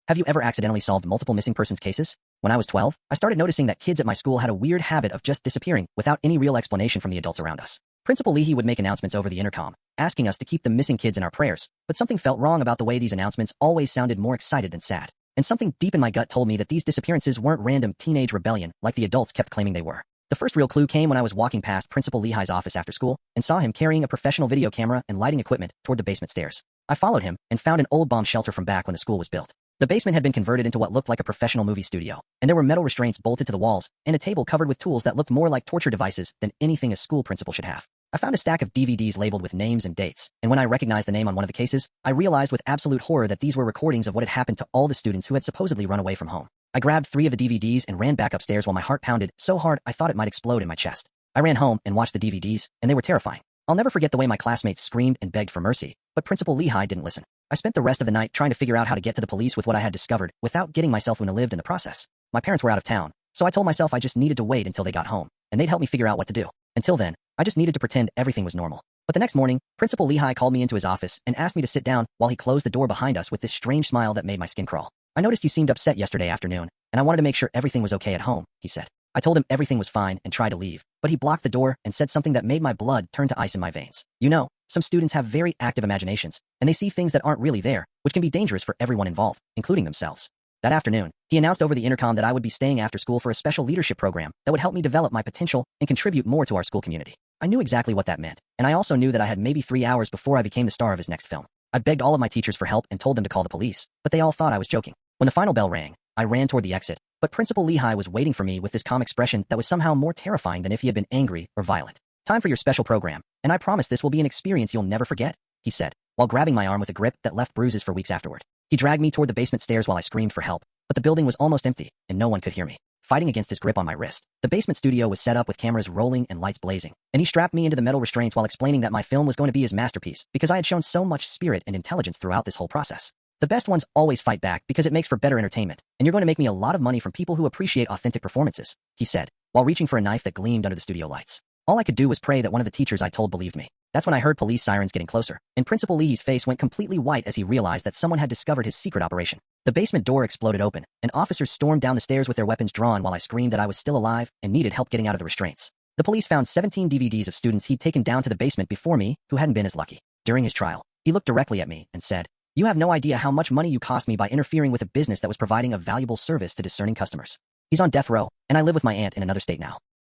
Have you ever accidentally solved multiple missing persons cases? When I was 12, I started noticing that kids at my school had a weird habit of just disappearing without any real explanation from the adults around us. Principal Leahy would make announcements over the intercom, asking us to keep the missing kids in our prayers, but something felt wrong about the way these announcements always sounded more excited than sad. And something deep in my gut told me that these disappearances weren't random teenage rebellion like the adults kept claiming they were. The first real clue came when I was walking past Principal Leahy's office after school and saw him carrying a professional video camera and lighting equipment toward the basement stairs. I followed him and found an old bomb shelter from back when the school was built. The basement had been converted into what looked like a professional movie studio, and there were metal restraints bolted to the walls and a table covered with tools that looked more like torture devices than anything a school principal should have. I found a stack of DVDs labeled with names and dates, and when I recognized the name on one of the cases, I realized with absolute horror that these were recordings of what had happened to all the students who had supposedly run away from home. I grabbed 3 of the DVDs and ran back upstairs while my heart pounded so hard I thought it might explode in my chest. I ran home and watched the DVDs, and they were terrifying. I'll never forget the way my classmates screamed and begged for mercy, but Principal Leahy didn't listen. I spent the rest of the night trying to figure out how to get to the police with what I had discovered without getting myself lived in the process. My parents were out of town, so I told myself I just needed to wait until they got home, and they'd help me figure out what to do. Until then, I just needed to pretend everything was normal. But the next morning, Principal Leahy called me into his office and asked me to sit down while he closed the door behind us with this strange smile that made my skin crawl. I noticed you seemed upset yesterday afternoon, and I wanted to make sure everything was okay at home, he said. I told him everything was fine and tried to leave, but he blocked the door and said something that made my blood turn to ice in my veins. You know, some students have very active imaginations, and they see things that aren't really there, which can be dangerous for everyone involved, including themselves. That afternoon, he announced over the intercom that I would be staying after school for a special leadership program that would help me develop my potential and contribute more to our school community. I knew exactly what that meant, and I also knew that I had maybe 3 hours before I became the star of his next film. I begged all of my teachers for help and told them to call the police, but they all thought I was joking. When the final bell rang, I ran toward the exit, but Principal Leahy was waiting for me with this calm expression that was somehow more terrifying than if he had been angry or violent. Time for your special program, and I promise this will be an experience you'll never forget, he said, while grabbing my arm with a grip that left bruises for weeks afterward. He dragged me toward the basement stairs while I screamed for help, but the building was almost empty, and no one could hear me. Fighting against his grip on my wrist, the basement studio was set up with cameras rolling and lights blazing, and he strapped me into the metal restraints while explaining that my film was going to be his masterpiece because I had shown so much spirit and intelligence throughout this whole process. The best ones always fight back because it makes for better entertainment, and you're going to make me a lot of money from people who appreciate authentic performances, he said, while reaching for a knife that gleamed under the studio lights. All I could do was pray that one of the teachers I told believed me. That's when I heard police sirens getting closer, and Principal Leahy's face went completely white as he realized that someone had discovered his secret operation. The basement door exploded open, and officers stormed down the stairs with their weapons drawn while I screamed that I was still alive and needed help getting out of the restraints. The police found 17 DVDs of students he'd taken down to the basement before me who hadn't been as lucky. During his trial, he looked directly at me and said, "You have no idea how much money you cost me by interfering with a business that was providing a valuable service to discerning customers. He's on death row, and I live with my aunt in another state now.